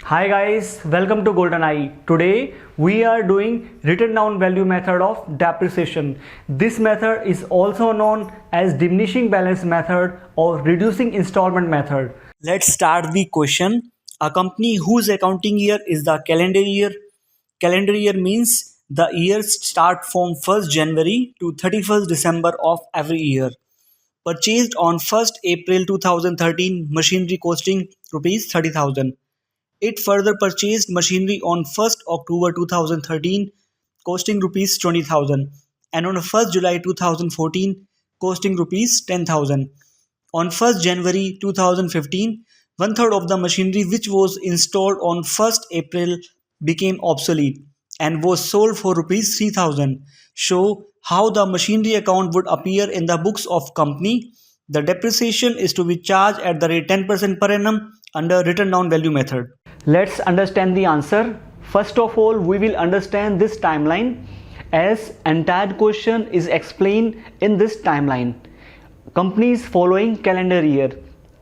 Hi guys, welcome to GoldenEye. Today we are doing written down value method of depreciation. This method is also known as diminishing balance method or reducing installment method. Let's start the question. A company whose accounting year is the calendar year. Calendar year means the years start from 1st January to 31st December of every year. Purchased on 1st April 2013 machinery costing rupees 30,000. It further purchased machinery on 1st October 2013 costing rupees 20,000 and on 1st July 2014 costing rupees 10,000. On 1st January 2015, one third of the machinery which was installed on 1st April became obsolete and was sold for rupees 3,000. Show how the machinery account would appear in the books of company. The depreciation is to be charged at the rate 10% per annum under written down value method. Let's understand the answer. First of all, we will understand this timeline as entire question is explained in this timeline. Companies following calendar year.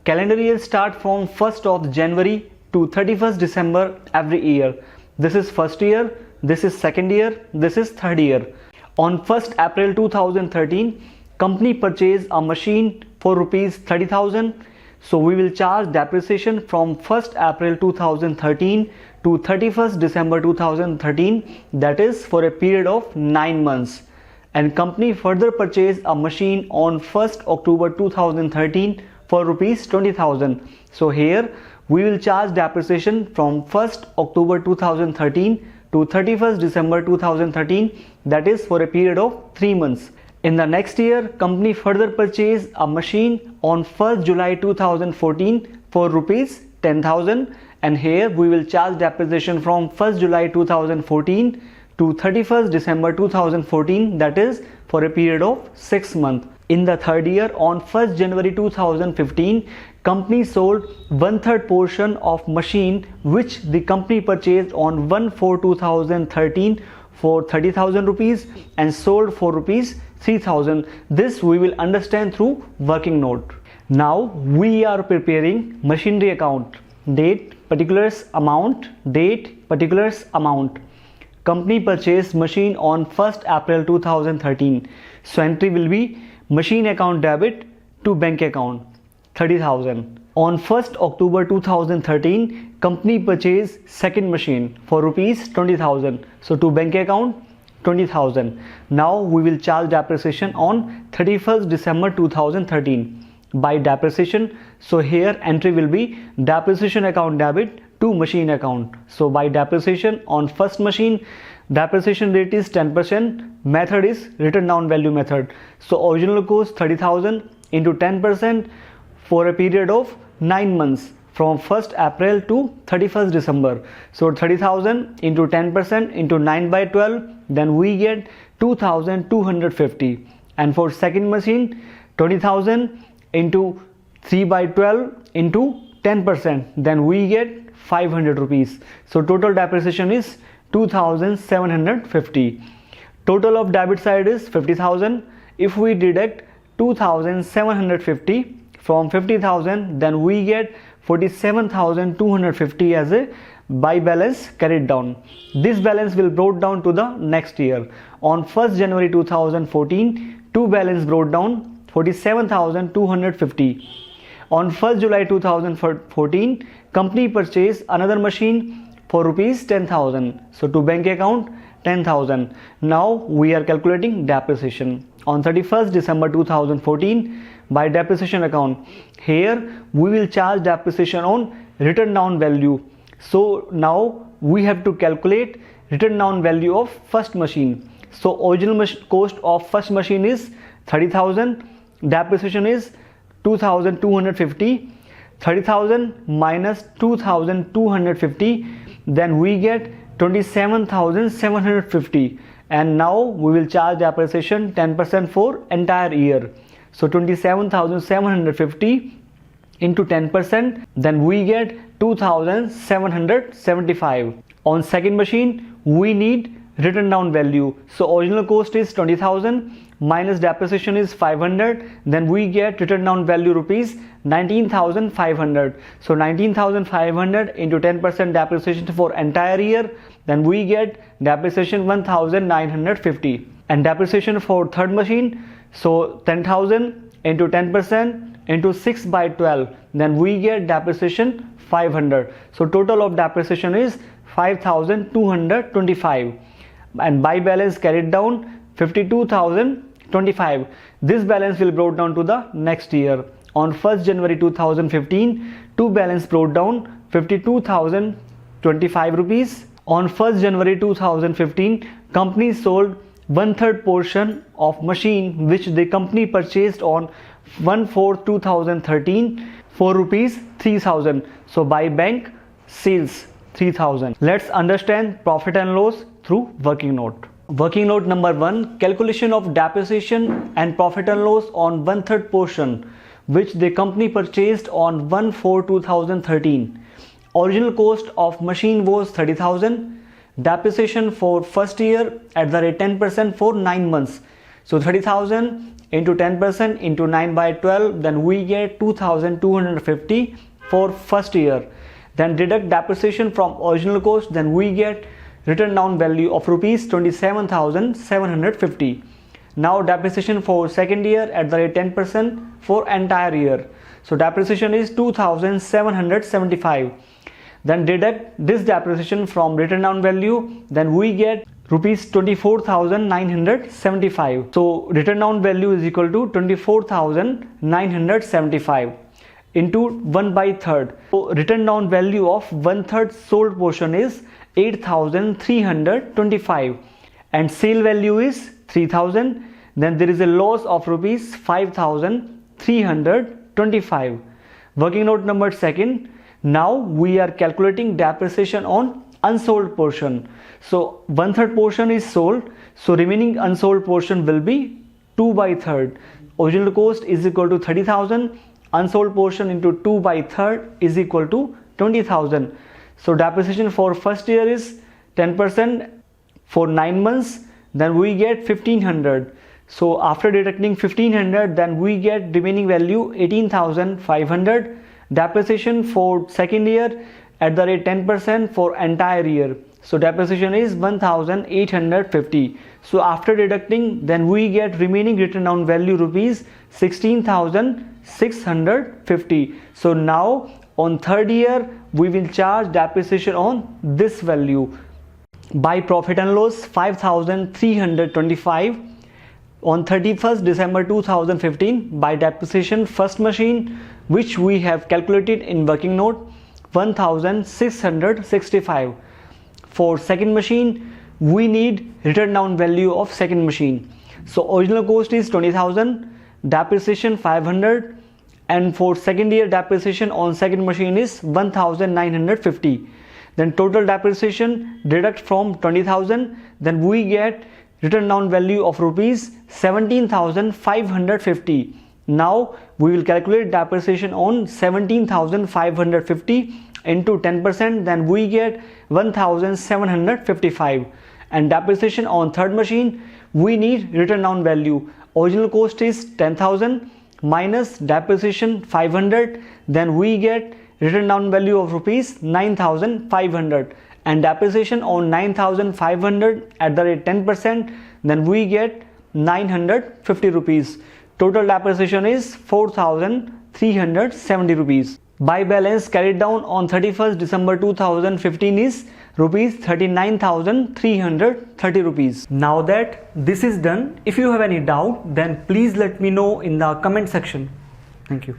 Calendar year start from 1st of January to 31st December every year. This is first year, this is second year, this is third year. On 1st April 2013, company purchased a machine for rupees 30,000. So we will charge depreciation from 1st April 2013 to 31st December 2013, that is for a period of 9 months. And company further purchased a machine on 1st October 2013 for rupees 20,000. So here we will charge depreciation from 1st October 2013 to 31st December 2013, that is for a period of 3 months. In the next year, company further purchased a machine on 1st July 2014 for rupees 10,000, and here we will charge depreciation from 1st July 2014 to 31st December 2014, that is for a period of 6 months. In the third year, on 1st January 2015, company sold one third portion of machine which the company purchased on 1/4/2013 for 30,000 rupees and sold for rupees 3,000. This we will understand through working note. Now we are preparing machinery account. Date, particulars, amount. Date, particulars, amount. Company purchased machine on 1st April 2013. So entry will be machine account debit to bank account 30,000. On 1st October 2013, company purchased second machine for rupees 20,000. So to bank account 20,000. Now we will charge depreciation on 31st December 2013 by depreciation. So here entry will be depreciation account debit to machine account. So by depreciation on first machine, depreciation rate is 10%. Method is written down value method. So original cost 30,000 into 10% for a period of 9 months from 1st April to 31st December. So 30,000 into 10% into 9 by 12, then we get 2,250. And for second machine, 20,000 into 3 by 12 into 10%, then we get 500 rupees. So total depreciation is 2,750. Total of debit side is 50,000. If we deduct 2,750 from 50,000, then we get 47,250 as a buy balance carried down. This balance will brought down to the next year. On 1st January 2014, two balance brought down 47,250. On 1st July 2014, company purchased another machine for rupees 10,000. So to bank account 10,000. Now we are calculating depreciation. On 31st December 2014, by depreciation account, here we will charge depreciation on written down value. So now we have to calculate written down value of first machine. So original cost of first machine is 30,000, depreciation is 2,250. 30,000 minus 2,250, then we get 27,750. And now we will charge depreciation 10% for entire year. So 27,750 into 10%, then we get 2,775. On second machine, we need written down value. So original cost is 20,000, minus depreciation is 500, then we get written down value rupees 19,500. So 19,500 into 10% depreciation for entire year, then we get depreciation 1,950. And depreciation for third machine, so 10,000 into 10% into 6 by 12, then we get depreciation 500. So total of depreciation is 5,225. And by balance carried down 52,025. This balance will brought down to the next year. On 1st January 2015, two balance brought down 52,025 rupees. On 1st January 2015, company sold 1/3 portion of machine which the company purchased on 1/4/2013 for rupees 3,000. So by bank sales 3,000. Let's understand profit and loss through working note. Working note number 1, calculation of depreciation and profit and loss on 1/3 portion which the company purchased on 1/4/2013. Original cost of machine was 30,000. Depreciation for first year at the rate 10% for 9 months. So 30,000 into 10% into 9 by 12, then we get 2,250 for first year. Then deduct depreciation from original cost, then we get written down value of rupees 27,750. Now depreciation for second year at the rate 10% for entire year. So depreciation is 2,775. Then deduct this depreciation from written down value, then we get rupees 24,975. So written down value is equal to 24,975 into 1/3. So written down value of 1/3 sold portion is 8,325 and sale value is 3,000. Then there is a loss of rupees 5,325. Working note number 2. Now we are calculating depreciation on unsold portion. So 1/3 portion is sold, so remaining unsold portion will be 2/3. Original cost is equal to 30,000. Unsold portion into 2/3 is equal to 20,000. So depreciation for first year is 10% for 9 months, then we get 1,500. So after deducting 1,500, then we get remaining value 18,500. Depreciation for second year at the rate 10% for entire year. So depreciation is 1,850. So after deducting, then we get remaining written down value rupees 16,650. So now on third year we will charge depreciation on this value. By profit and loss 5,325. On 31st December 2015, by depreciation first machine which we have calculated in working note 1,665. For second machine we need written down value of second machine. So original cost is 20,000, depreciation 500, and for second year depreciation on second machine is 1,950. Then total depreciation deduct from 20,000, then we get written down value of rupees 17,550. Now we will calculate depreciation on 17,550 into 10%, then we get 1,755. And depreciation on third machine we need written down value. Original cost is 10,000 minus depreciation 500, then we get written down value of rupees 9,500. And depreciation on 9,500 at the rate 10%, then we get 950 rupees. Total depreciation is 4,370 rupees. By balance carried down on 31st December 2015 is rupees 39,330 rupees. Now that this is done, if you have any doubt, then please let me know in the comment section. Thank you.